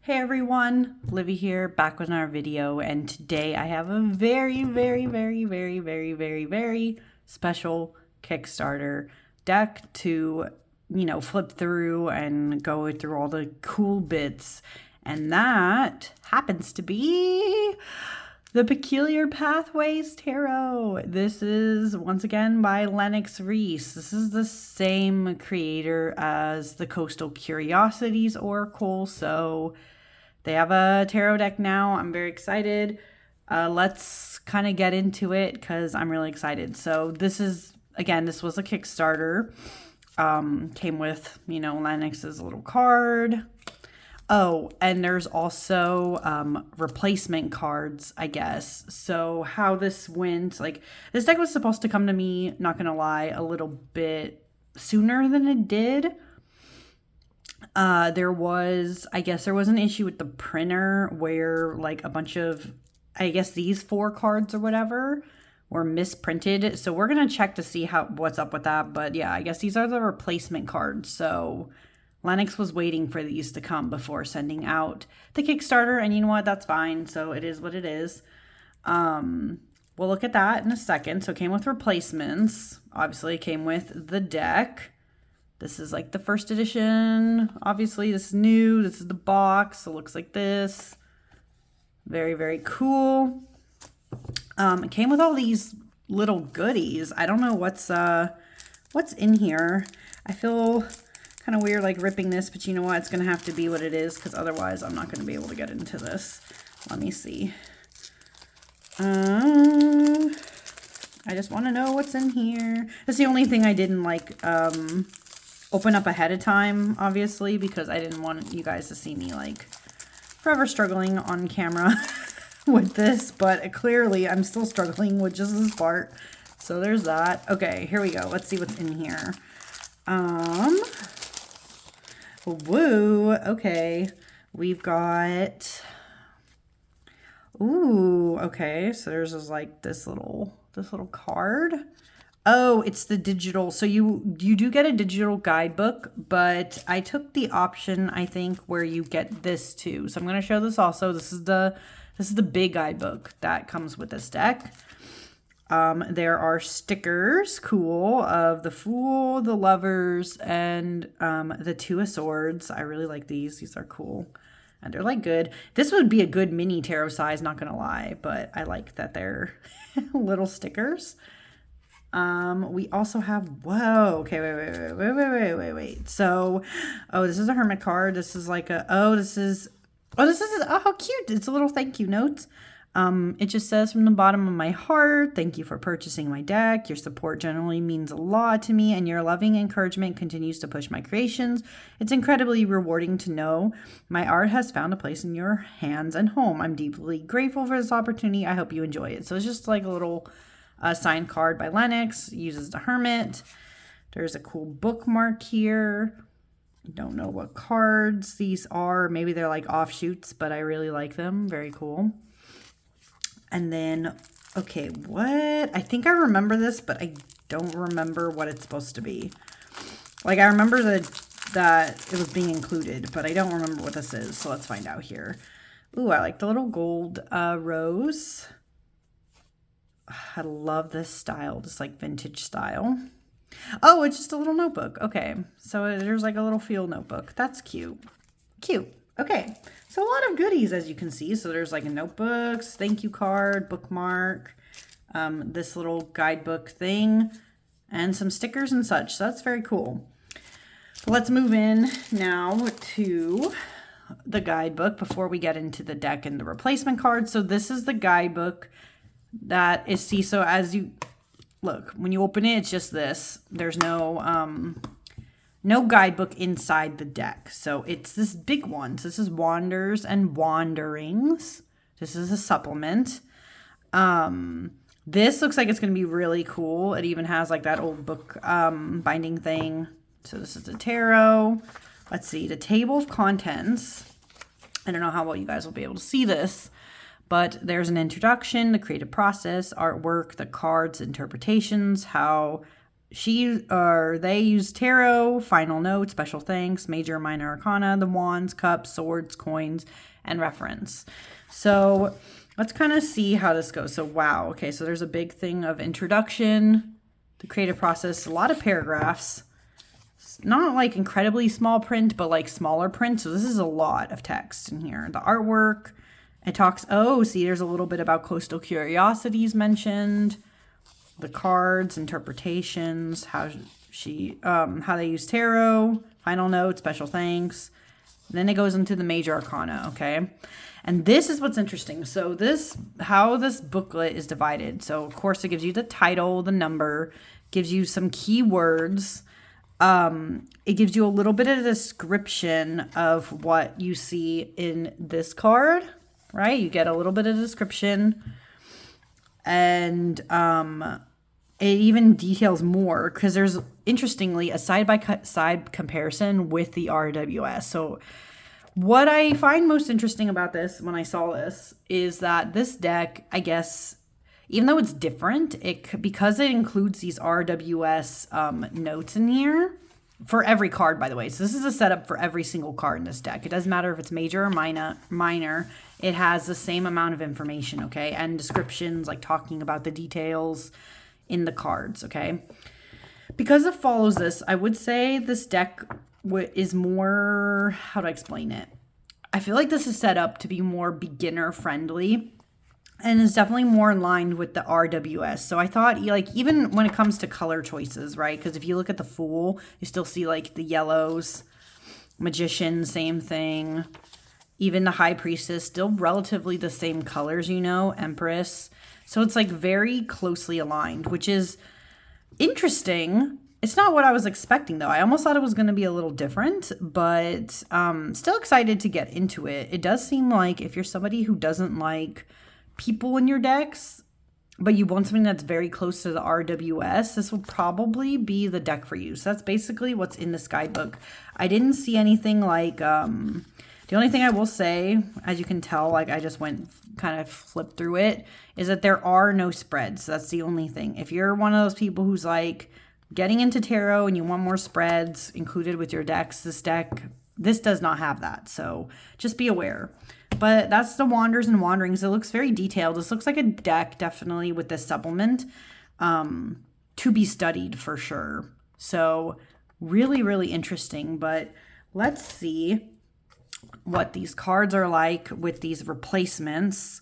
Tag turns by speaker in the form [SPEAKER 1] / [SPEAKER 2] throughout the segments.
[SPEAKER 1] Hey everyone, Livy here, back with another video, and today I have a very special Kickstarter deck to, flip through and go through all the cool bits, and that happens to be the Peculiar Pathways Tarot. This is, once again, by Lennox. This is the same creator as the Coastal Curiosities Oracle, so they have a tarot deck now. I'm very excited. Let's kind of get into it because I'm really excited. So this is, again, this was a Kickstarter. Came with, Lennox's little card. Oh, and there's also replacement cards, I guess. So how this went, this deck was supposed to come to me, not gonna lie, a little bit sooner than it did. There was an issue with the printer where a bunch of, I guess these 4 cards or whatever were misprinted. So we're gonna check to see what's up with that. But yeah, I guess these are the replacement cards. So Lennox was waiting for these to come before sending out the Kickstarter, and you know what? That's fine. So it is what it is. We'll look at that in a second. So it came with replacements. Obviously, it came with the deck. This is the first edition. Obviously, this is new. This is the box. It looks like this. Very cool. It came with all these little goodies. I don't know what's in here. I feel kind of weird ripping this, but you know what? It's going to have to be what it is because otherwise I'm not going to be able to get into this. Let me see. I just want to know what's in here. That's the only thing I didn't open up ahead of time, obviously, because I didn't want you guys to see me forever struggling on camera with this, but clearly I'm still struggling with just this part. So there's that. Okay, here we go. Let's see what's in here. Woo, okay. We've got, ooh, okay. So there's this little card. Oh, it's the digital. So you do get a digital guidebook, but I took the option, I think, where you get this too. So I'm going to show this also. This is the big guidebook that comes with this deck. There are stickers, cool, of the Fool, the Lovers, and the Two of Swords. I really like these. These are cool. And they're good. This would be a good mini tarot size, not going to lie, but I like that they're little stickers. We also have, whoa, okay, wait. So, this is a hermit card. This is how cute. It's a little thank you note. It just says, from the bottom of my heart, thank you for purchasing my deck. Your support generally means a lot to me, and your loving encouragement continues to push my creations. It's incredibly rewarding to know my art has found a place in your hands and home. I'm deeply grateful for this opportunity. I hope you enjoy it. So it's just a little signed card by Lennox. Uses the hermit. There's a cool bookmark here. Don't know what cards these are. Maybe they're offshoots, but I really like them. Very cool. And then, okay, what? I think I remember this, but I don't remember what it's supposed to be. I remember that it was being included, but I don't remember what this is. So let's find out here. Ooh, I like the little gold rose. I love this style, just vintage style. Oh, it's just a little notebook. Okay, so there's a little field notebook. That's cute. Cute. Okay, so a lot of goodies, as you can see. So there's a notebooks, thank you card, bookmark, this little guidebook thing, and some stickers and such. So that's very cool. Let's move in now to the guidebook before we get into the deck and the replacement cards. So this is the guidebook that is, so as you look, when you open it, it's just this. There's no guidebook inside the deck. So it's this big one. So this is Wanders and Wanderings. This is a supplement. This looks like it's going to be really cool. It even has that old book binding thing. So this is the tarot. Let's see, the table of contents. I don't know how well you guys will be able to see this, but there's an introduction, the creative process, artwork, the cards, interpretations, how they use tarot, final note, special thanks, major, minor arcana, the wands, cups, swords, coins, and reference. So let's kind of see how this goes. So wow, okay, so there's a big thing of introduction, the creative process, a lot of paragraphs. It's not like incredibly small print, but like smaller print. So this is a lot of text in here. The artwork, it talks, oh, see, there's a little bit about coastal curiosities mentioned. The cards, interpretations, how they use tarot, final note, special thanks. Then it goes into the major arcana, okay? And this is what's interesting. So how this booklet is divided. So of course it gives you the title, the number, gives you some keywords. It gives you a little bit of a description of what you see in this card, right? You get a little bit of description. And it even details more because there's, interestingly, a side-by-side comparison with the RWS. So what I find most interesting about this when I saw this is that this deck, I guess, even though it's different, because it includes these RWS notes in here for every card, by the way. So this is a setup for every single card in this deck. It doesn't matter if it's major or minor. It has the same amount of information, okay? And descriptions, like talking about the details in the cards, okay? Because it follows this, I would say this deck is more, how do I explain it? I feel like this is set up to be more beginner friendly and is definitely more in line with the RWS. So I thought, like, even when it comes to color choices, right? Because if you look at the Fool, you still see like the yellows, Magician, same thing. Even the High Priestess, still relatively the same colors, you know, Empress. So it's like very closely aligned, which is interesting. It's not what I was expecting, though. I almost thought it was going to be a little different, but still excited to get into it. It does seem like if you're somebody who doesn't like people in your decks, but you want something that's very close to the RWS, this will probably be the deck for you. So that's basically what's in this guidebook. I didn't see anything like... the only thing I will say, as you can tell, like I just went kind of flipped through it, is that there are no spreads. That's the only thing. If you're one of those people who's like getting into tarot and you want more spreads included with your decks, this does not have that. So just be aware. But that's the Wanders and Wanderings. It looks very detailed. This looks like a deck definitely with this supplement to be studied for sure. So really, really interesting. But let's see what these cards are like with these replacements.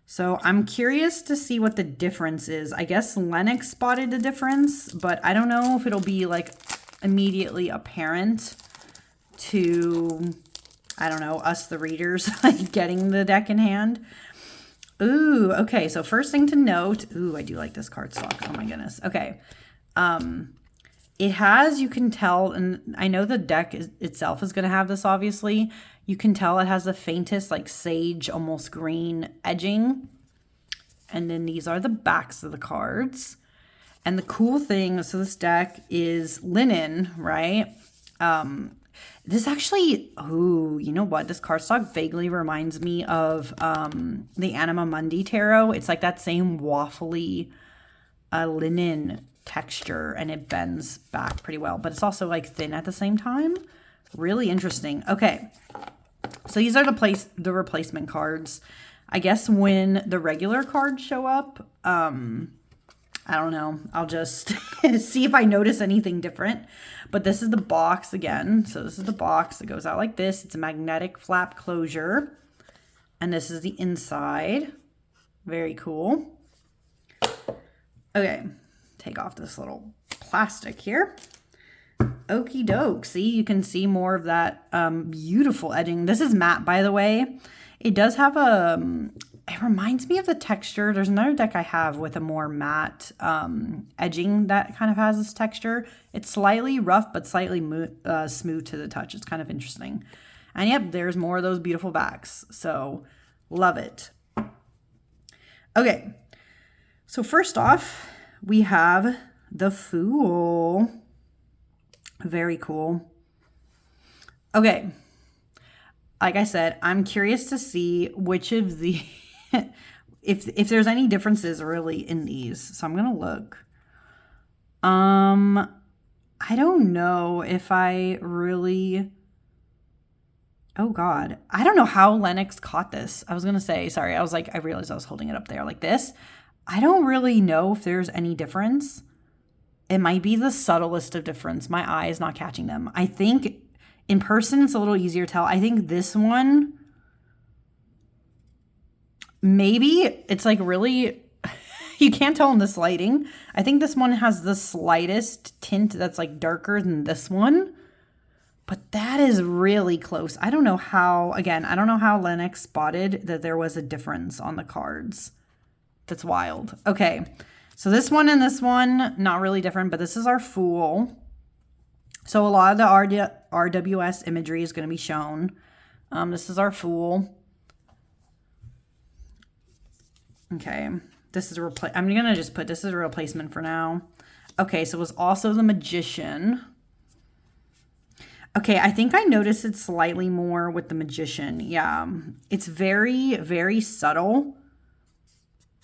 [SPEAKER 1] So I'm curious to see what the difference is. I guess Lennox spotted a difference, but I don't know if it'll be like immediately apparent to, I don't know, us the readers, like getting the deck in hand. Ooh, okay. So first thing to note, ooh, I do like this cardstock. Oh my goodness. Okay. It has, you can tell, and I know the deck itself is going to have this, obviously. You can tell it has the faintest, like sage, almost green edging. And then these are the backs of the cards. And the cool thing, so this deck is linen, right? This actually, ooh, you know what? This cardstock vaguely reminds me of the Anima Mundi Tarot. It's like that same waffly linen texture, and it bends back pretty well, but it's also like thin at the same time. Really interesting. Okay, so these are the replacement cards. I guess when the regular cards show up, I don't know, I'll just see if I notice anything different. But this is the box again. So this is the box. It goes out like this. It's a magnetic flap closure, and this is the inside. Very cool. Okay, take off this little plastic here. Okie doke. See, you can see more of that beautiful edging. This is matte, by the way. It does have it reminds me of the texture. There's another deck I have with a more matte edging that kind of has this texture. It's slightly rough, but slightly smooth to the touch. It's kind of interesting. And yep, there's more of those beautiful backs. So love it. Okay. So first off, we have the Fool. Very cool. Okay. Like I said, I'm curious to see which of the, if there's any differences really in these. So I'm going to look. I don't know if I really... Oh, God. I don't know how Lennox caught this. I was going to say, sorry, I realized I was holding it up there like this. I don't really know if there's any difference. It might be the subtlest of difference. My eye is not catching them. I think in person, it's a little easier to tell. I think this one, maybe it's like really, you can't tell in this lighting. I think this one has the slightest tint that's like darker than this one. But that is really close. I don't know how, again, I don't know how Lennox spotted that there was a difference on the cards. That's wild. Okay, so this one and this one, not really different, but this is our Fool. So a lot of the RWS imagery is going to be shown. This is our Fool. Okay, this is I'm going to just put this as a replacement for now. Okay, so it was also the Magician. Okay, I think I noticed it slightly more with the Magician. Yeah, it's very, very subtle.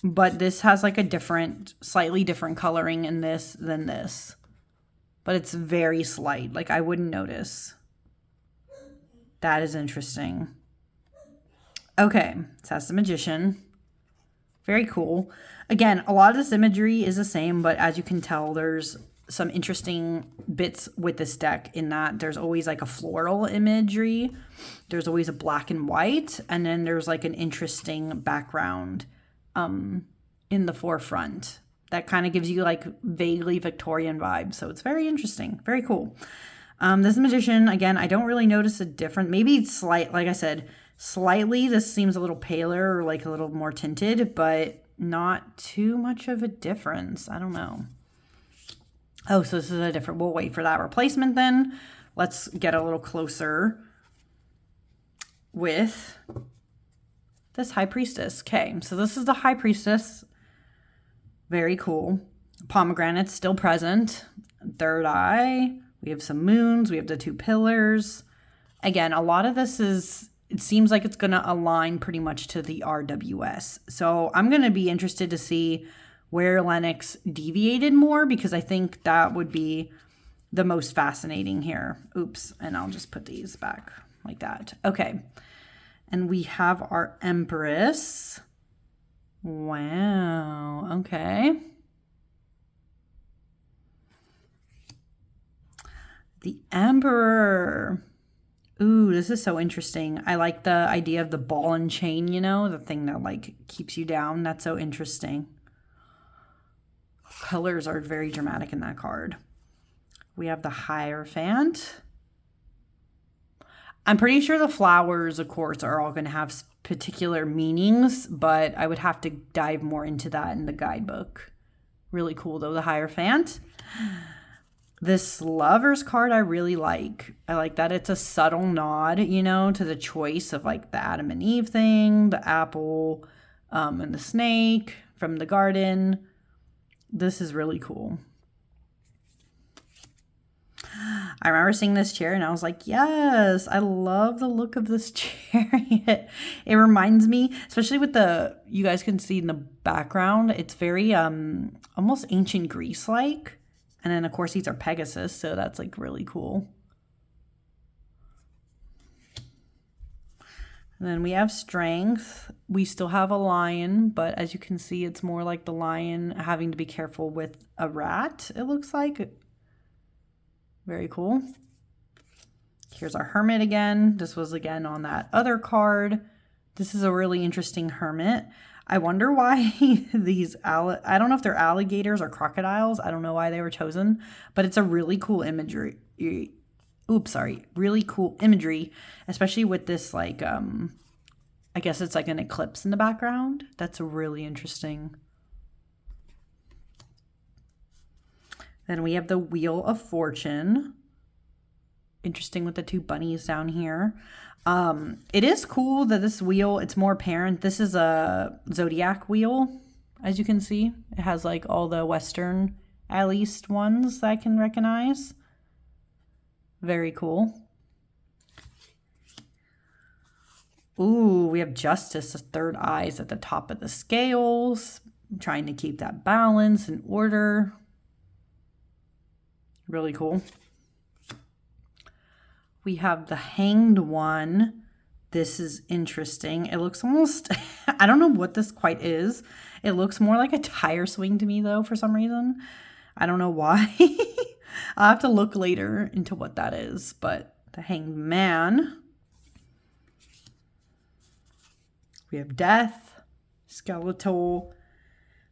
[SPEAKER 1] But this has like a different, slightly different coloring in this than this. But it's very slight. Like I wouldn't notice. That is interesting. Okay, so that's the Magician. Very cool. Again, a lot of this imagery is the same, but as you can tell, there's some interesting bits with this deck in that there's always like a floral imagery. There's always a black and white. And then there's like an interesting background in the forefront that kind of gives you like vaguely Victorian vibes. So it's very interesting. Very cool. This Magician, again, I don't really notice a difference. Maybe it's slight, like I said, slightly. This seems a little paler or like a little more tinted, but not too much of a difference. I don't know. Oh, so this is a different, we'll wait for that replacement then. Let's get a little closer with this High Priestess. Okay, so this is the High Priestess. Very cool. Pomegranate's still present. Third eye. We have some moons. We have the two pillars. Again, a lot of this is, it seems like it's going to align pretty much to the RWS. So I'm going to be interested to see where Lennox deviated more, because I think that would be the most fascinating here. Oops, and I'll just put these back like that. Okay, and we have our Empress. Wow, okay. The Emperor. Ooh, this is so interesting. I like the idea of the ball and chain, you know, the thing that like keeps you down. That's so interesting. Colors are very dramatic in that card. We have the Hierophant. I'm pretty sure the flowers, of course, are all going to have particular meanings, but I would have to dive more into that in the guidebook. Really cool, though, the Hierophant. This Lovers card I really like. I like that it's a subtle nod, you know, to the choice of like the Adam and Eve thing, the apple, and the snake from the garden. This is really cool. I remember seeing this chair and I was like, yes, I love the look of this chariot. It reminds me, especially with the, you guys can see in the background, it's very almost ancient Greece-like. And then, of course, these are Pegasus, so that's like really cool. And then we have Strength. We still have a lion, but as you can see, it's more like the lion having to be careful with a rat, it looks like. Very cool. Here's our Hermit again. This was again on that other card. This is a really interesting Hermit. I wonder why these, I don't know if they're alligators or crocodiles. I don't know why they were chosen, but it's a really cool imagery. Really cool imagery, especially with this like, I guess it's like an eclipse in the background. That's really interesting. Then we have the Wheel of Fortune. Interesting with the two bunnies down here. It is cool that this wheel, it's more apparent. This is a zodiac wheel, as you can see. It has like all the Western, at least, ones that I can recognize. Very cool. Ooh, we have Justice, the third eyes at the top of the scales. I'm trying to keep that balance and order. Really cool. We have the Hanged One. This is interesting. It looks almost, I don't know what this quite is. It looks more like a tire swing to me though, for some reason. I don't know why. I'll have to look later into what that is, but the Hanged Man. We have Death, Skeletal.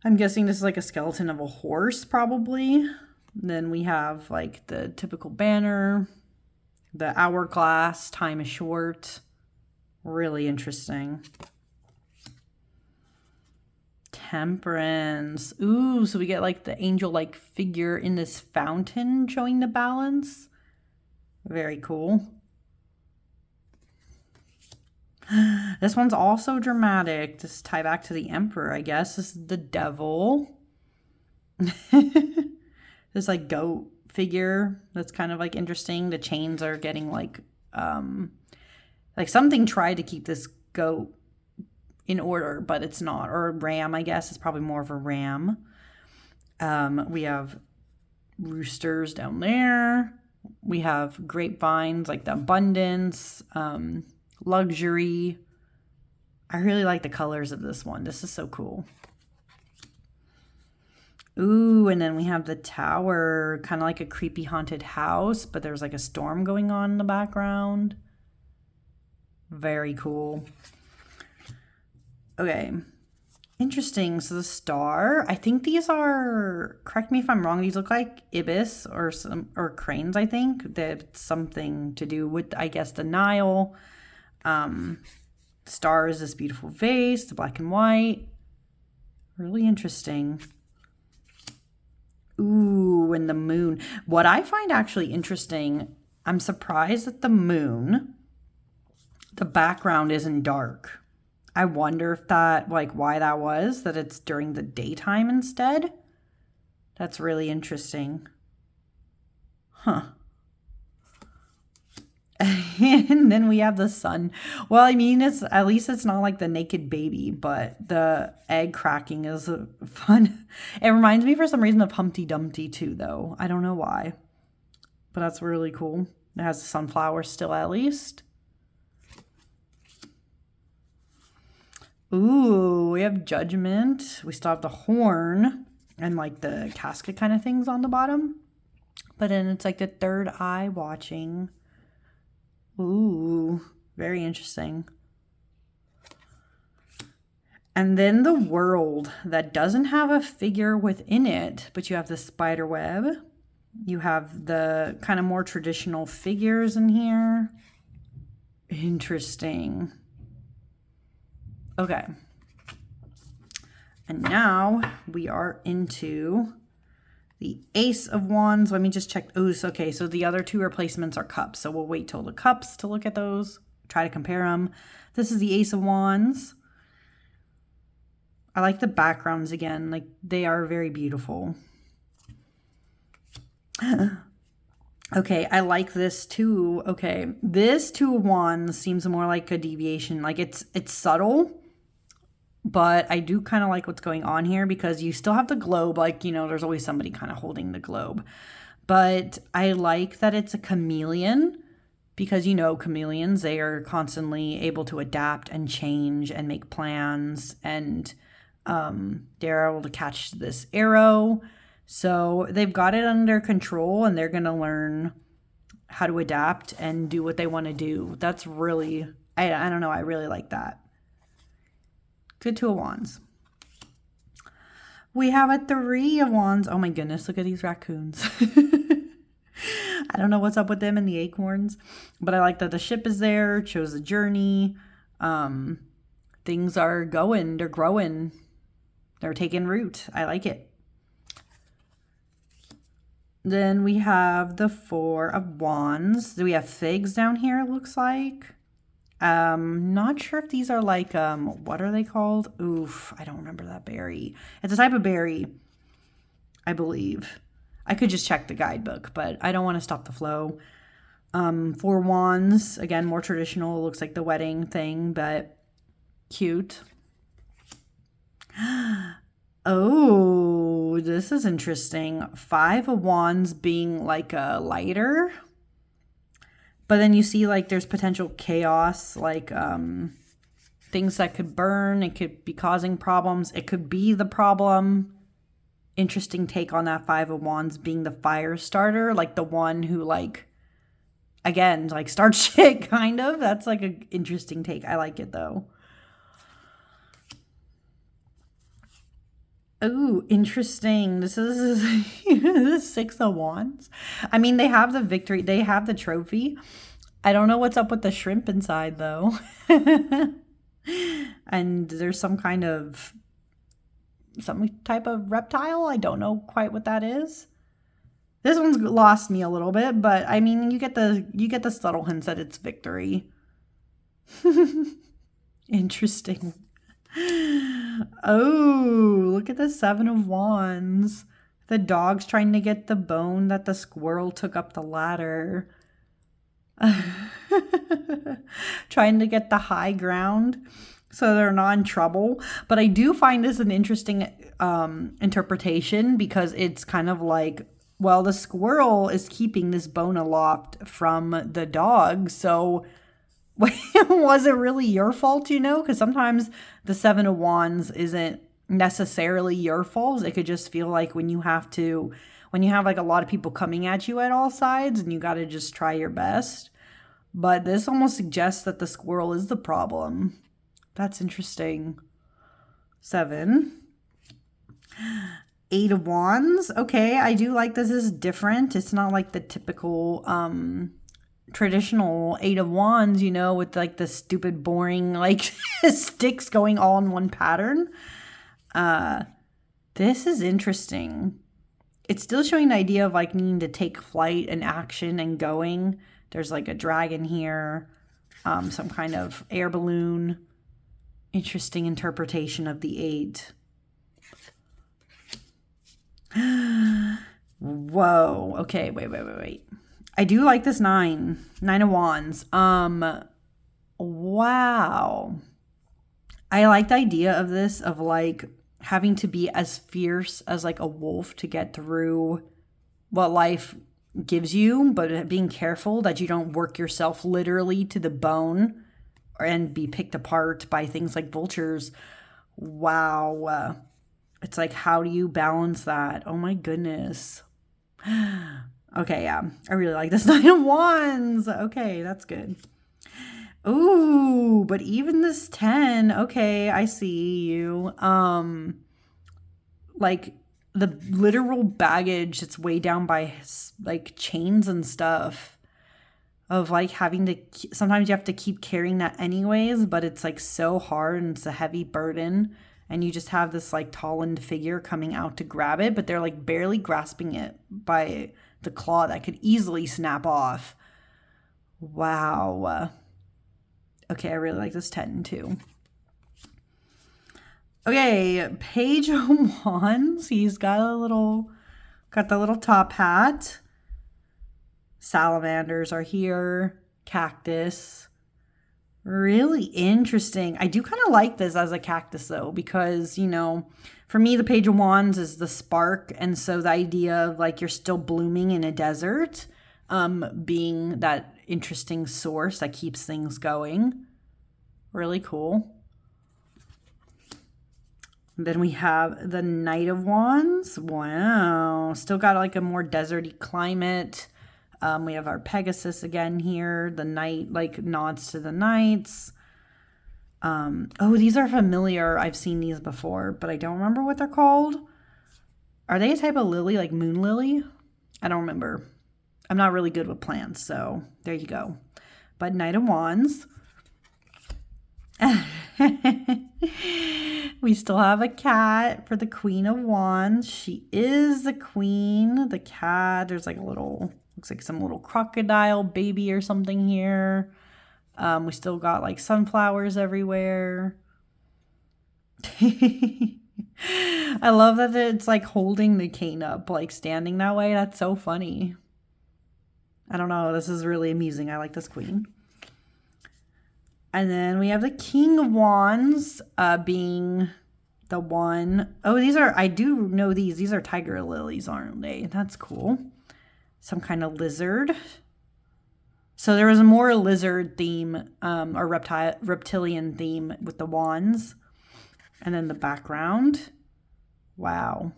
[SPEAKER 1] I'm guessing this is like a skeleton of a horse, probably. Then we have like the typical banner, the hourglass, time is short. Really interesting. Temperance. Ooh, so we get like the angel-like figure in this fountain showing the balance. Very cool. This one's also dramatic. Just tie back to the Emperor, I guess. This is the Devil. This like goat figure that's kind of like interesting. The chains are getting like something tried to keep this goat in order, but it's not. Or a ram, I guess. It's probably more of a ram. We have roosters down there. We have grapevines, like the abundance, luxury. I really like the colors of this one. This is so cool. Ooh, and then we have the tower, kind of like a creepy haunted house, but there's like a storm going on in the background. Very cool. Okay. Interesting. So the star, I think these are, correct me if I'm wrong, these look like ibis or cranes, I think. That's something to do with, I guess, the Nile. Star is this beautiful vase, the black and white. Really interesting. Ooh, and the moon. What I find actually interesting, I'm surprised that the moon, the background isn't dark. I wonder if that, like, why that was, that it's during the daytime instead. That's really interesting. Huh. And then we have the sun. Well, I mean, it's at least it's not like the naked baby, but the egg cracking is fun. It reminds me for some reason of Humpty Dumpty too, though. I don't know why, but that's really cool. It has the sunflower still, at least. Ooh, we have Judgment. We still have the horn and like the casket kind of things on the bottom, but then it's like the third eye watching. Ooh, very interesting. And then the world that doesn't have a figure within it, but you have the spider web. You have the kind of more traditional figures in here. Interesting. Okay. And now we are into the Ace of Wands. Let me just check. Oh, okay. So the other two replacements are cups. So we'll wait till the cups to look at those. Try to compare them. This is the Ace of Wands. I like the backgrounds again. Like, they are very beautiful. Okay, I like this too. Okay, this Two of Wands seems more like a deviation. Like, it's subtle, but I do kind of like what's going on here because you still have the globe. Like, you know, there's always somebody kind of holding the globe. But I like that it's a chameleon because, you know, chameleons, they are constantly able to adapt and change and make plans. And they're able to catch this arrow. So they've got it under control and they're going to learn how to adapt and do what they want to do. That's really, I don't know, I really like that. Good Two of Wands. We have a Three of Wands. Oh my goodness, look at these raccoons. I don't know what's up with them and the acorns, but I like that the ship is there. It shows the journey. Things are going, they're growing. They're taking root. I like it. Then we have the Four of Wands. Do we have figs down here, it looks like? Not sure if these are like, what are they called? Oof, I don't remember that berry. It's a type of berry, I believe. I could just check the guidebook, but I don't want to stop the flow. Four Wands, again, more traditional. It looks like the wedding thing, but cute. Oh, this is interesting. 5 of Wands being like a lighter. But then you see like there's potential chaos, like things that could burn. It could be causing problems. It could be the problem. Interesting take on that 5 of Wands being the fire starter, like the one who like, again, like starts shit kind of. That's like an interesting take. I like it though. Oh, interesting. This is the 6 of Wands. I mean, they have the victory. They have the trophy. I don't know what's up with the shrimp inside, though. And there's some type of reptile. I don't know quite what that is. This one's lost me a little bit, but I mean, you get the subtle hints that it's victory. Interesting. Oh, look at the 7 of Wands. The dog's trying to get the bone that the squirrel took up the ladder. Trying to get the high ground so they're not in trouble. But I do find this an interesting interpretation, because it's kind of like, well, the squirrel is keeping this bone aloft from the dog, so was it really your fault, you know? Because sometimes the 7 of Wands isn't necessarily your fault. It could just feel like when you have like a lot of people coming at you at all sides and you got to just try your best. But this almost suggests that the squirrel is the problem. That's interesting. 7. 8 of Wands. Okay, I do like this is different. It's not like the typical traditional 8 of Wands, you know, with like the stupid boring like sticks going all in one pattern. This is interesting. It's still showing the idea of like needing to take flight and action and going. There's like a dragon here, some kind of air balloon. Interesting interpretation of the 8. Whoa. Okay, wait. I do like this 9 of Wands. Wow. I like the idea of this, of like having to be as fierce as like a wolf to get through what life gives you, but being careful that you don't work yourself literally to the bone and be picked apart by things like vultures. Wow. It's like, how do you balance that? Oh my goodness. Okay, yeah. I really like this 9 of Wands. Okay, that's good. Ooh, but even this 10, okay, I see you. Like the literal baggage that's way down by like chains and stuff, of like having to, sometimes you have to keep carrying that anyways, but it's like so hard and it's a heavy burden, and you just have this like tall-limbed figure coming out to grab it, but they're like barely grasping it by the claw that could easily snap off. Wow. Okay, I really like this 10 too. Okay, Page of Wands. He's got the little top hat. Salamanders are here. Cactus. Really interesting. I do kind of like this as a cactus though, because, you know, for me, the Page of Wands is the spark. And so the idea of like you're still blooming in a desert, being that interesting source that keeps things going. Really cool. And then we have the Knight of Wands. Wow. Still got like a more deserty climate. We have our Pegasus again here. The knight like nods to the knights. Oh, these are familiar. I've seen these before, but I don't remember what they're called. Are they a type of lily, like moon lily? I don't remember. I'm not really good with plants, so there you go. But Knight of Wands. We still have a cat for the Queen of Wands. She is the queen. The cat, there's like a little, looks like some little crocodile baby or something here. We still got like sunflowers everywhere. I love that it's like holding the cane up, like standing that way. That's so funny. I don't know. This is really amusing. I like this queen. And then we have the King of Wands being the one. Oh, these are, I do know these. These are tiger lilies, aren't they? That's cool. Some kind of lizard. So there was a more lizard theme or reptilian theme with the wands. And then the background. Wow.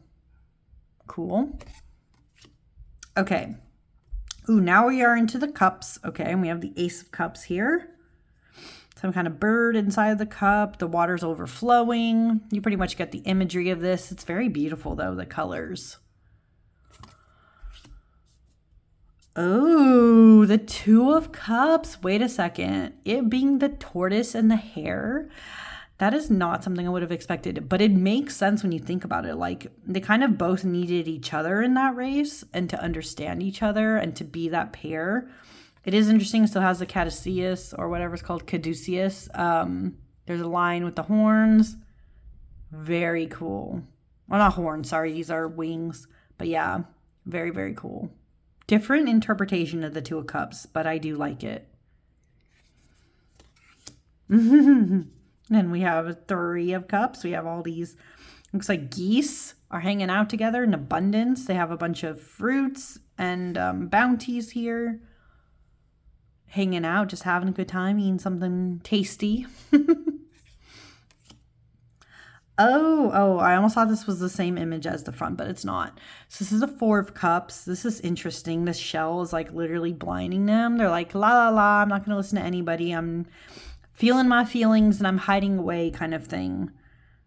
[SPEAKER 1] Cool. Okay. Ooh, now we are into the cups. Okay, and we have the Ace of Cups here. Some kind of bird inside of the cup. The water's overflowing. You pretty much get the imagery of this. It's very beautiful, though, the colors. Oh, the Two of Cups. Wait a second. It being the tortoise and the hare, that is not something I would have expected. But it makes sense when you think about it. Like, they kind of both needed each other in that race and to understand each other and to be that pair. It is interesting. It still has the Caduceus or whatever it's called, Caduceus. There's a lion with the horns. Very cool. Well, not horns. Sorry, these are wings. But yeah, very, very cool. Different interpretation of the Two of Cups, but I do like it. Then we have a Three of Cups. We have all these, looks like geese are hanging out together in abundance. They have a bunch of fruits and bounties here. Hanging out, just having a good time, eating something tasty. Oh, I almost thought this was the same image as the front, but it's not. So this is the Four of Cups. This is interesting. This shell is like literally blinding them. They're like, la, la, la, I'm not going to listen to anybody. I'm feeling my feelings and I'm hiding away kind of thing.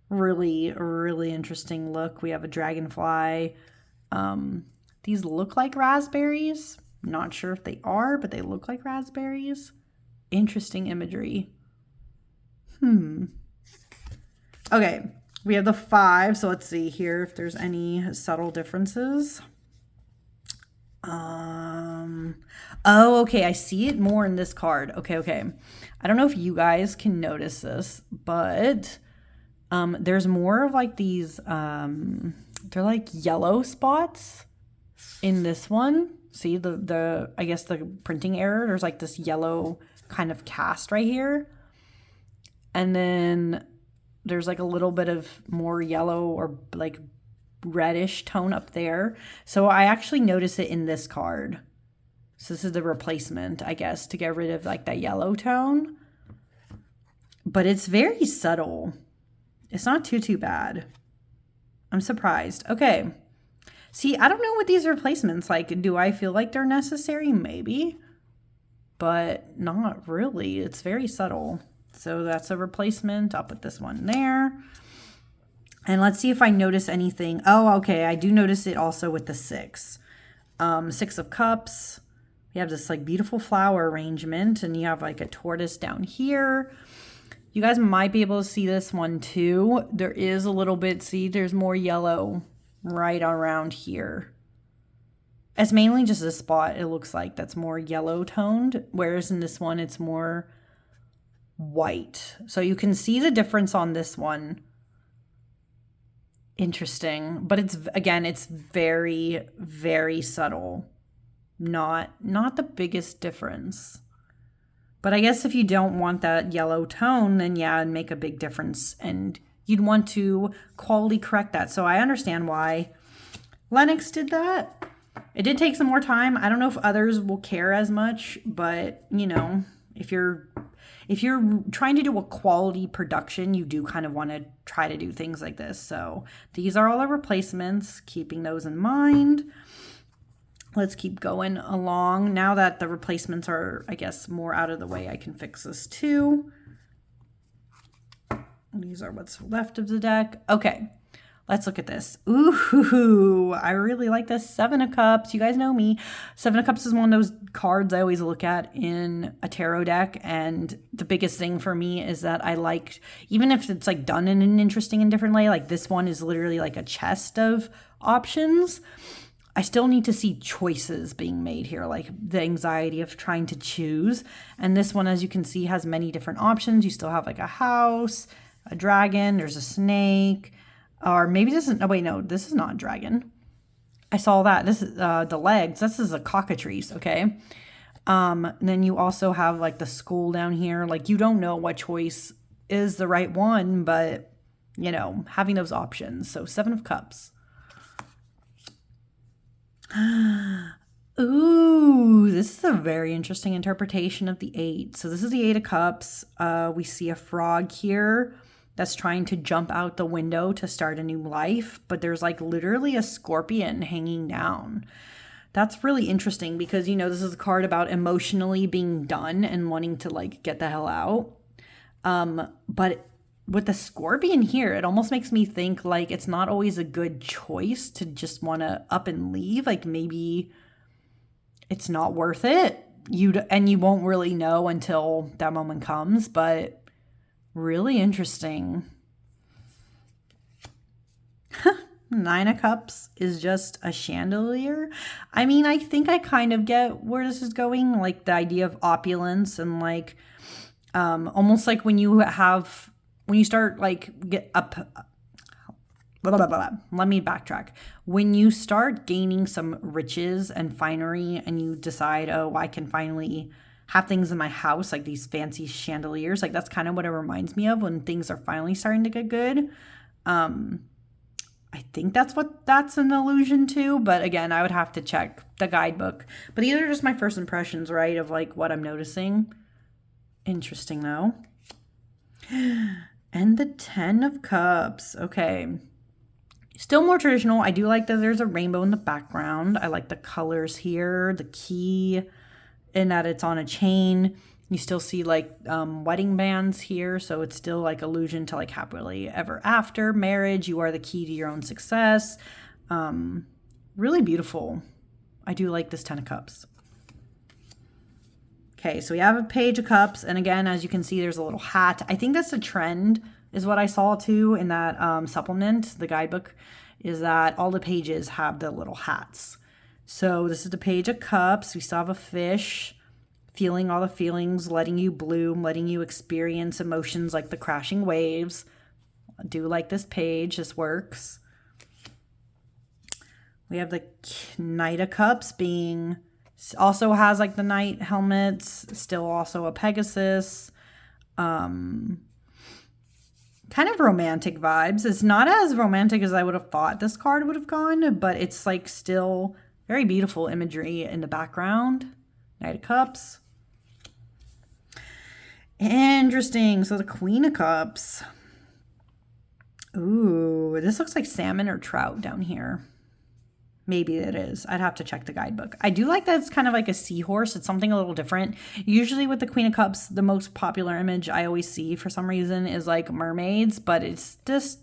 [SPEAKER 1] Really, really interesting look. We have a dragonfly. These look like raspberries. Not sure if they are, but they look like raspberries. Interesting imagery. Okay, we have the Five. So let's see here if there's any subtle differences. Oh, okay. I see it more in this card. Okay. I don't know if you guys can notice this, but there's more of like these, they're like yellow spots in this one. See the I guess the printing error. There's like this yellow kind of cast right here. And then there's like a little bit of more yellow or like reddish tone up there. So I actually notice it in this card. So this is the replacement, I guess, to get rid of like that yellow tone. But it's very subtle. It's not too bad. I'm surprised. Okay. See, I don't know what these replacements, like, do I feel like they're necessary? Maybe. But not really. It's very subtle. So that's a replacement. I'll put this one there. And let's see if I notice anything. Oh, okay. I do notice it also with the Six. Six of Cups. You have this like beautiful flower arrangement and you have like a tortoise down here. You guys might be able to see this one too. There is a little bit, see, there's more yellow right around here. It's mainly just a spot, it looks like, that's more yellow toned, whereas in this one it's more white. So you can see the difference on this one. Interesting. But it's, again, it's very, very subtle. Not the biggest difference. But I guess if you don't want that yellow tone, then yeah, it'd make a big difference. And you'd want to quality correct that. So I understand why Lennox did that. It did take some more time. I don't know if others will care as much, but you know, if you're trying to do a quality production, you do kind of want to try to do things like this. So these are all the replacements, keeping those in mind. Let's keep going along. Now that the replacements are, I guess, more out of the way, I can fix this too. These are what's left of the deck. Okay, let's look at this. Ooh, I really like this. Seven of Cups. You guys know me. Seven of Cups is one of those cards I always look at in a tarot deck. And the biggest thing for me is that I like, even if it's like done in an interesting and different way, like this one is literally like a chest of options. I still need to see choices being made here, like the anxiety of trying to choose. And this one, as you can see, has many different options. You still have like a house, a dragon, there's a snake, or maybe this is, oh wait, no, this is not a dragon. I saw that. This is the legs. This is a cockatrice, okay? Then you also have like the skull down here. Like you don't know what choice is the right one, but you know, having those options. So 7 of Cups. Ooh, this is a very interesting interpretation of the 8. So this is the 8 of Cups. We see a frog here that's trying to jump out the window to start a new life, but there's like literally a scorpion hanging down. That's really interesting because, you know, this is a card about emotionally being done and wanting to like get the hell out. But with the scorpion here, it almost makes me think like it's not always a good choice to just want to up and leave. Like maybe it's not worth it. And you won't really know until that moment comes, but really interesting. 9 of Cups is just a chandelier. I mean, I think I kind of get where this is going, like the idea of opulence and like almost like when you start like get up. Blah, blah, blah, blah. Let me backtrack. When you start gaining some riches and finery and you decide, oh, I can finally have things in my house, like these fancy chandeliers, like that's kind of what it reminds me of when things are finally starting to get good. I think that's what that's an allusion to, but again, I would have to check the guidebook. But these are just my first impressions, right, of like what I'm noticing. Interesting though. And the 10 of Cups. Okay. Still more traditional. I do like that there's a rainbow in the background. I like the colors here, the key, and that it's on a chain. You still see like wedding bands here, so it's still like allusion to like happily ever after, marriage. You are the key to your own success. Really beautiful. I do like this 10 of Cups. Okay, so we have a Page of Cups, and again, as you can see, there's a little hat. I think that's a trend, is what I saw too in that supplement, the guidebook, is that all the pages have the little hats. So this is the Page of Cups. We still have a fish, feeling all the feelings, letting you bloom, letting you experience emotions like the crashing waves. I do like this page. This works. We have the Knight of Cups being, also has like the knight helmets, still also a Pegasus. Kind of romantic vibes. It's not as romantic as I would have thought this card would have gone, but it's like still very beautiful imagery in the background. Knight of Cups. Interesting. So the Queen of Cups. Ooh, this looks like salmon or trout down here. Maybe it is. I'd have to check the guidebook. I do like that it's kind of like a seahorse. It's something a little different. Usually with the Queen of Cups, the most popular image I always see for some reason is like mermaids, but it's just,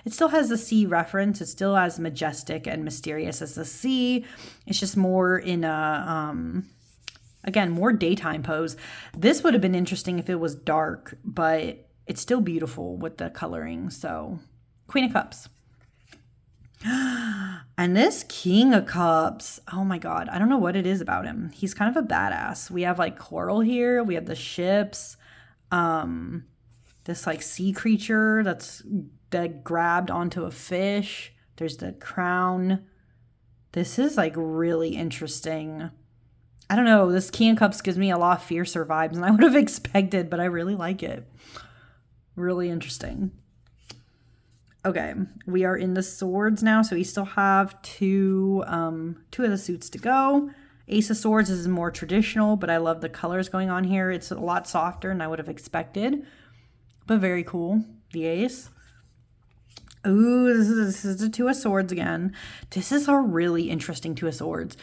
[SPEAKER 1] it still has the sea reference. It's still as majestic and mysterious as the sea. It's just more in a, again, more daytime pose. This would have been interesting if it was dark, but it's still beautiful with the coloring. So Queen of Cups. And this King of Cups, oh my God, I don't know what it is about him. He's kind of a badass. We have like coral here. We have the ships. This like sea creature that grabbed onto a fish. There's the crown. This is like really interesting. I don't know. This King of Cups gives me a lot of fiercer vibes than I would have expected, but I really like it. Really interesting. Okay, we are in the swords now, so we still have two of the suits to go. Ace of Swords is more traditional, but I love the colors going on here. It's a lot softer than I would have expected, but very cool. The Ace. Ooh, this is the Two of Swords again. This is a really interesting Two of Swords.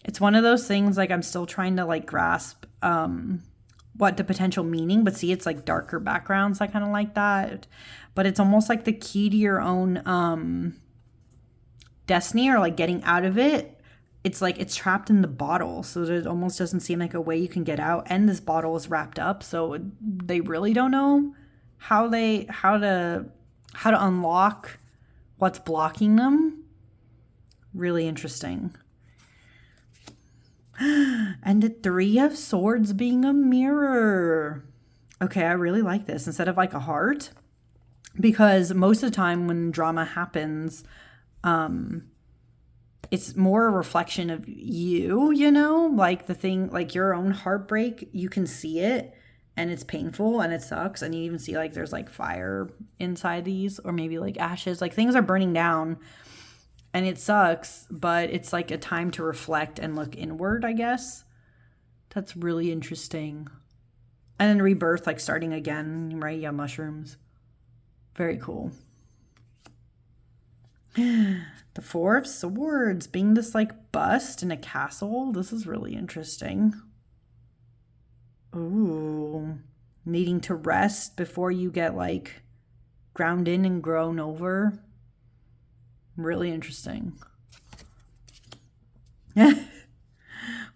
[SPEAKER 1] It's one of those things like I'm still trying to like grasp what the potential meaning, but see, it's like darker backgrounds. I kind of like that. But it's almost like the key to your own destiny or like getting out of it. It's like it's trapped in the bottle. So it almost doesn't seem like a way you can get out. And this bottle is wrapped up. So they really don't know how to unlock what's blocking them. Really interesting. And the Three of Swords being a mirror. Okay, I really like this instead of like a heart. Because most of the time when drama happens, it's more a reflection of you, you know, like the thing, like your own heartbreak, you can see it and it's painful and it sucks. And you even see like there's like fire inside these, or maybe like ashes, like things are burning down, and it sucks, but it's like a time to reflect and look inward, I guess. That's really interesting. And then rebirth, like starting again, right? Yeah, mushrooms. Very cool. The Four of Swords being this like bust in a castle. This is really interesting. Ooh, needing to rest before you get like ground in and grown over. Really interesting.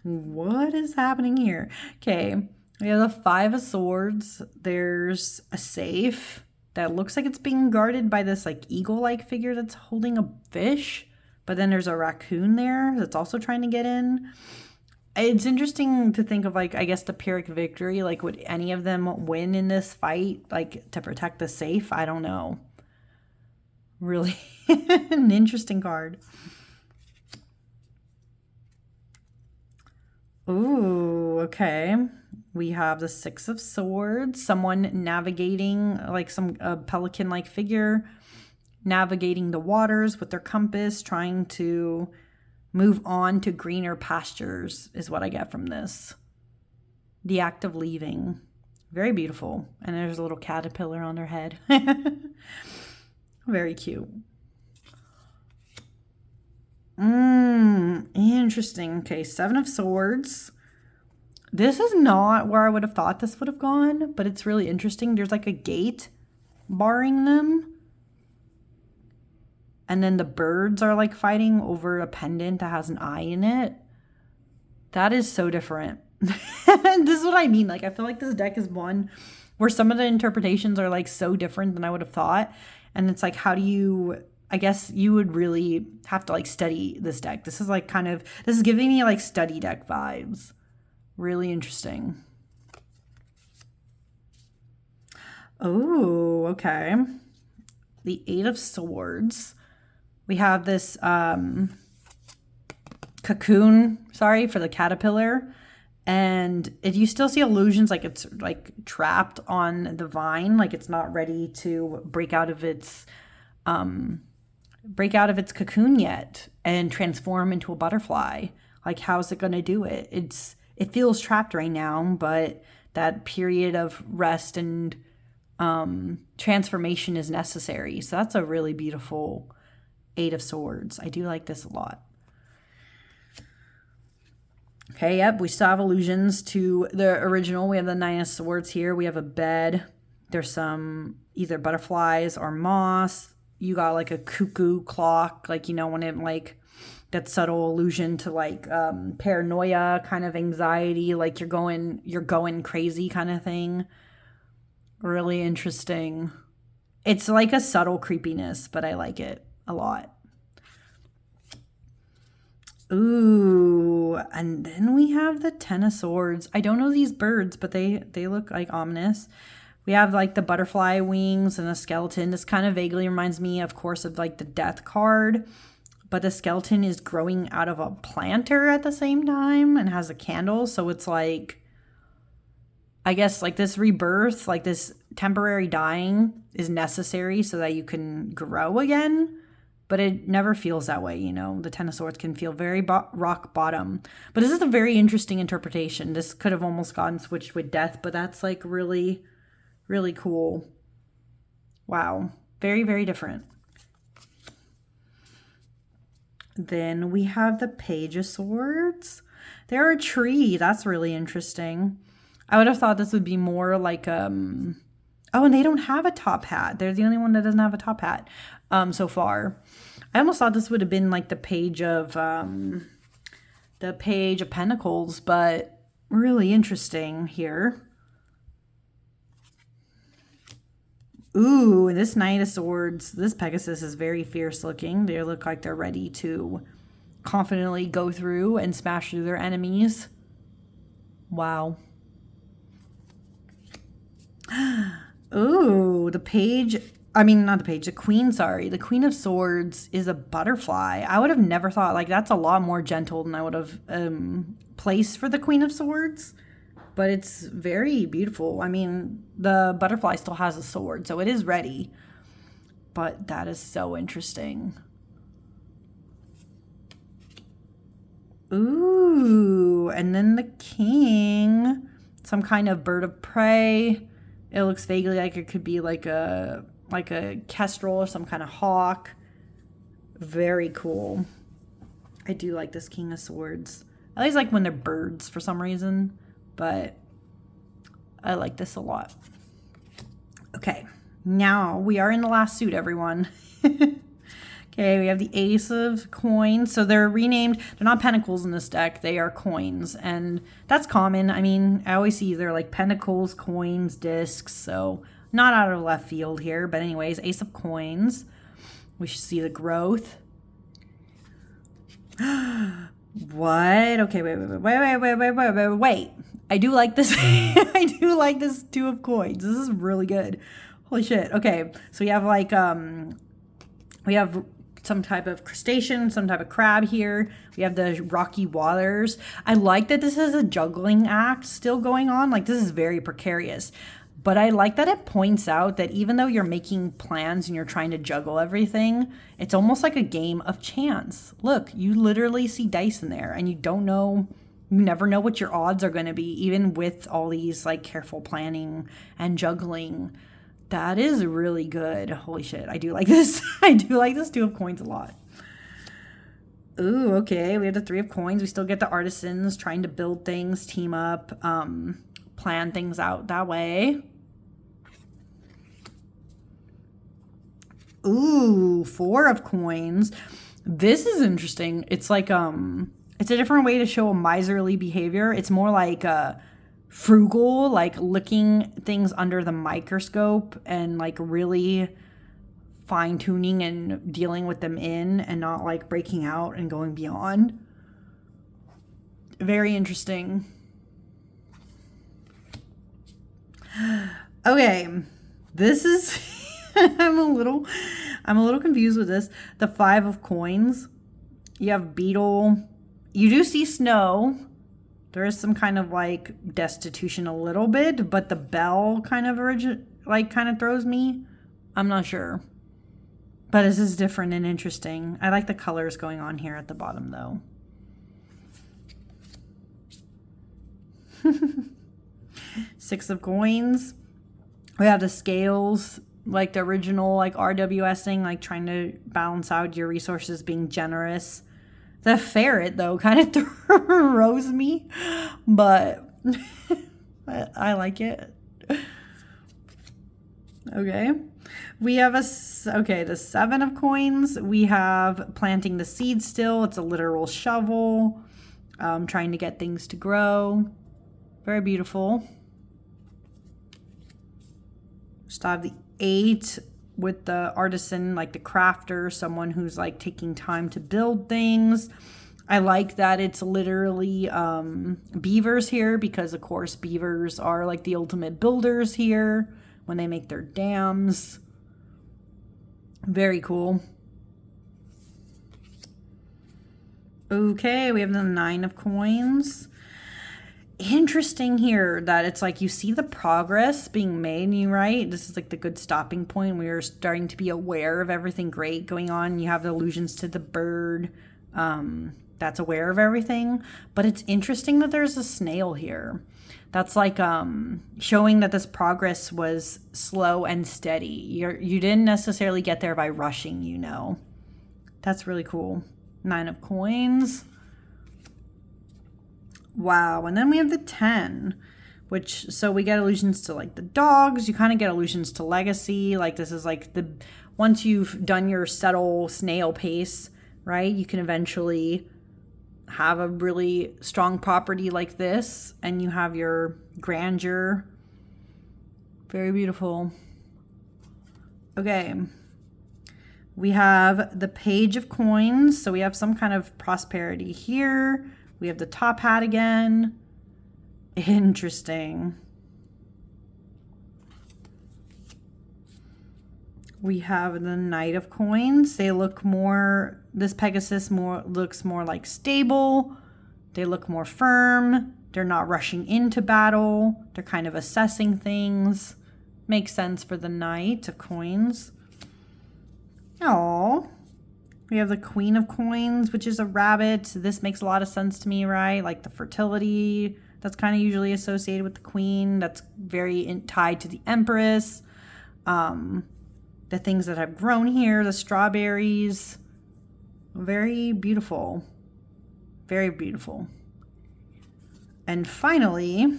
[SPEAKER 1] What is happening here? Okay, we have the Five of Swords. There's a safe that looks like it's being guarded by this like eagle-like figure that's holding a fish. But then there's a raccoon there that's also trying to get in. It's interesting to think of like, I guess, the Pyrrhic victory. Like, would any of them win in this fight, like to protect the safe? I don't know. Really an interesting card. Ooh, okay. We have the Six of Swords. Someone navigating, like some pelican-like figure, navigating the waters with their compass, trying to move on to greener pastures is what I get from this. The act of leaving. Very beautiful. And there's a little caterpillar on their head. Very cute. Interesting. Okay, Seven of Swords. This is not where I would have thought this would have gone, but it's really interesting. There's like a gate barring them. And then the birds are like fighting over a pendant that has an eye in it. That is so different. This is what I mean. Like, I feel like this deck is one where some of the interpretations are like so different than I would have thought. And it's like, how do you, I guess you would really have to like study this deck. This is like kind of, this is giving me like study deck vibes. Really interesting. Oh, okay. The Eight of Swords. We have this cocoon, sorry, for the caterpillar. And you still see illusions like it's like trapped on the vine, like it's not ready to break out of its cocoon yet and transform into a butterfly. Like, how is it going to do it? It feels trapped right now, but that period of rest and transformation is necessary. So that's a really beautiful Eight of Swords. I do like this a lot. Okay, yep, we still have allusions to the original. We have the Nine of Swords here. We have a bed. There's some either butterflies or moss. You got like a cuckoo clock, like, you know, when it like that subtle allusion to like paranoia, kind of anxiety, like you're going crazy kind of thing. Really interesting. It's like a subtle creepiness, but I like it a lot. Ooh, and then we have the Ten of Swords. I don't know these birds, but they look like ominous. We have like the butterfly wings and a skeleton. This kind of vaguely reminds me, of course, of like the Death card, but the skeleton is growing out of a planter at the same time and has a candle. So it's like, I guess like this rebirth, like this temporary dying is necessary so that you can grow again. But it never feels that way, you know. The Ten of Swords can feel very rock bottom. But this is a very interesting interpretation. This could have almost gotten switched with Death, but that's like really, really cool. Wow. Very, very different. Then we have the Page of Swords. They're a tree. That's really interesting. I would have thought this would be more like, oh, and they don't have a top hat. They're the only one that doesn't have a top hat so far. I almost thought this would have been like the Page of Pentacles, but really interesting here. Ooh, and this Knight of Swords, this Pegasus is very fierce looking. They look like they're ready to confidently go through and smash through their enemies. Wow. Ooh, the Queen, sorry. The Queen of Swords is a butterfly. I would have never thought, like, that's a lot more gentle than I would have placed for the Queen of Swords. but it's very beautiful. I mean, the butterfly still has a sword, so it is ready. But that is so interesting. Ooh, and then the king, some kind of bird of prey. It looks vaguely like it could be like a kestrel or some kind of hawk. Very cool. I do like this King of Swords. I always like when they're birds for some reason, but I like this a lot. Okay, now we are in the last suit, everyone. Okay, we have the Ace of Coins. So they're renamed. They're not pentacles in this deck. They are coins, and that's common. I mean, I always see either like pentacles, coins, discs, so not out of left field here. But anyways, Ace of Coins. We should see the growth. What? Okay, wait. I do like this. I do like this Two of Coins. This is really good. Holy shit. Okay, so we have like we have some type of crustacean, some type of crab here. We have the rocky waters. I like that this is a juggling act still going on. Like, this is very precarious. But I like that it points out that even though you're making plans and you're trying to juggle everything, it's almost like a game of chance. Look, you literally see dice in there, and you don't know, you never know what your odds are going to be, even with all these like careful planning and juggling. That is really good. Holy shit, I do like this. I do like this Two of Coins a lot. Ooh, okay, we have the Three of Coins. We still get the artisans trying to build things, team up, plan things out that way. Ooh, Four of Coins. This is interesting. It's like, it's a different way to show a miserly behavior. It's more like, frugal, like looking things under the microscope and like really fine-tuning and dealing with them in, and not like breaking out and going beyond. Very interesting. Okay, this is I'm a little confused with this. The Five of Coins. You have beetle. You do see snow. There is some kind of like destitution a little bit, but the bell kind of kind of throws me. I'm not sure. But this is different and interesting. I like the colors going on here at the bottom though. Six of Coins. We have the scales, like the original like RWS thing, like trying to balance out your resources, being generous. The ferret, though, kind of throws me, but I like it. Okay. We have the Seven of Coins. We have planting the seed still. It's a literal shovel, trying to get things to grow. Very beautiful. Just have the Eight with the artisan, like the crafter, someone who's like taking time to build things. I like that it's literally beavers here, because of course beavers are like the ultimate builders here when they make their dams. Very cool. Okay, we have the Nine of Coins. Interesting here that it's like you see the progress being made, and you right, this is like the good stopping point. We are starting to be aware of everything great going on. You have the allusions to the bird that's aware of everything, but it's interesting that there's a snail here. That's like showing that this progress was slow and steady. You didn't necessarily get there by rushing, you know. That's really cool. Nine of Coins. Wow, and then we have the 10, which, so we get allusions to like the dogs. You kind of get allusions to legacy. Like this is like the, once you've done your settle snail pace, right, you can eventually have a really strong property like this, and you have your grandeur. Very beautiful. Okay. We have the Page of Coins. So we have some kind of prosperity here. We have the top hat again. Interesting. We have the Knight of Coins. They look more, this Pegasus looks more like stable. They look more firm. They're not rushing into battle. They're kind of assessing things. Makes sense for the Knight of Coins. Oh, we have the Queen of Coins, which is a rabbit. This makes a lot of sense to me, right? Like the fertility that's kind of usually associated with the Queen. That's very tied to the Empress. The things that have grown here, the strawberries. Very beautiful. Very beautiful. And finally,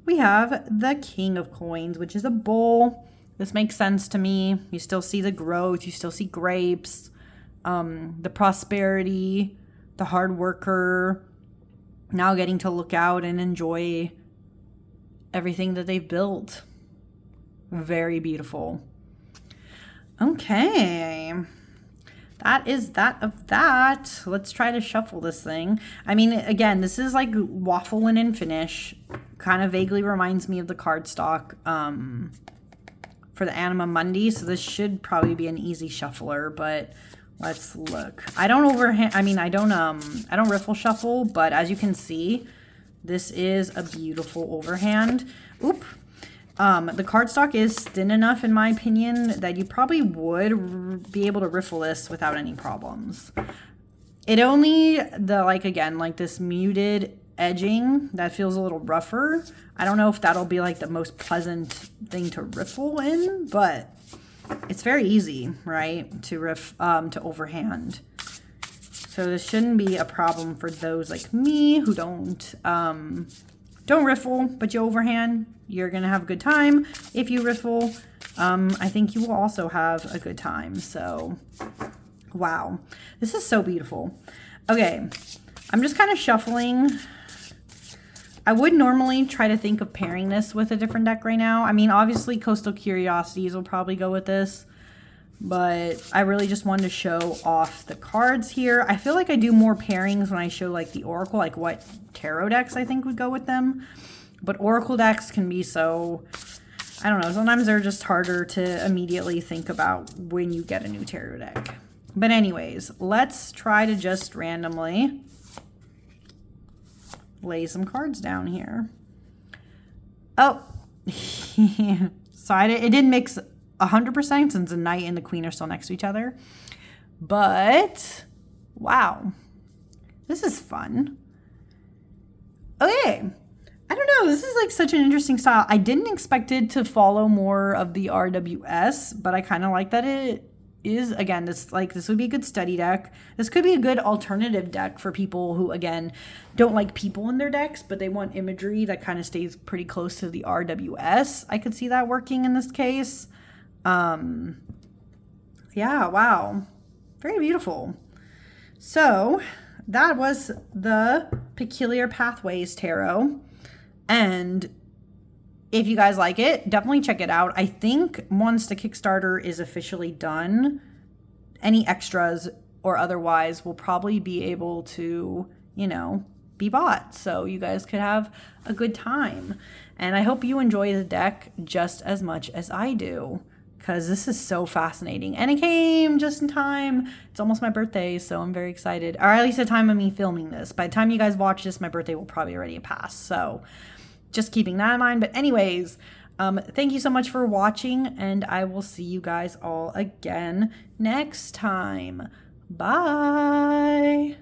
[SPEAKER 1] we have the King of Coins, which is a bull. This makes sense to me. You still see the growth. You still see grapes, the prosperity, the hard worker, now getting to look out and enjoy everything that they've built. Very beautiful. Okay. That is that of that. Let's try to shuffle this thing. I mean, again, this is like waffle linen and finish. Kind of vaguely reminds me of the cardstock for the Anima Mundi. So this should probably be an easy shuffler, but let's look. I don't riffle shuffle, but as you can see, this is a beautiful overhand. Oop. The cardstock is thin enough, in my opinion, that you probably would be able to riffle this without any problems. It only, this muted edging that feels a little rougher. I don't know if that'll be like the most pleasant thing to riffle in, but it's very easy, right, to to overhand. So this shouldn't be a problem for those like me who don't riffle, but you overhand. You're going to have a good time. If you riffle, I think you will also have a good time. So, wow. This is so beautiful. Okay, I'm just kind of shuffling. I would normally try to think of pairing this with a different deck right now. I mean, obviously, Coastal Curiosities will probably go with this. But I really just wanted to show off the cards here. I feel like I do more pairings when I show like the Oracle, like what tarot decks I think would go with them. But Oracle decks can be so, I don't know, sometimes they're just harder to immediately think about when you get a new tarot deck. But anyways, let's try to just randomly lay some cards down here. Oh, so it didn't mix 100% since the Knight and the Queen are still next to each other. But, wow, this is fun. Okay. I don't know. This is like such an interesting style. I didn't expect it to follow more of the RWS, but I kind of like that it is. Again, this would be a good study deck. This could be a good alternative deck for people who, again, don't like people in their decks, but they want imagery that kind of stays pretty close to the RWS. I could see that working in this case. Yeah, wow. Very beautiful. So that was the Peculiar Pathways Tarot. And if you guys like it, definitely check it out. I think once the Kickstarter is officially done, any extras or otherwise will probably be able to, be bought. So you guys could have a good time. And I hope you enjoy the deck just as much as I do, because this is so fascinating. And it came just in time. It's almost my birthday, so I'm very excited. Or at least the time of me filming this. By the time you guys watch this, my birthday will probably already have passed. So just keeping that in mind. But anyways, thank you so much for watching, and I will see you guys all again next time. Bye.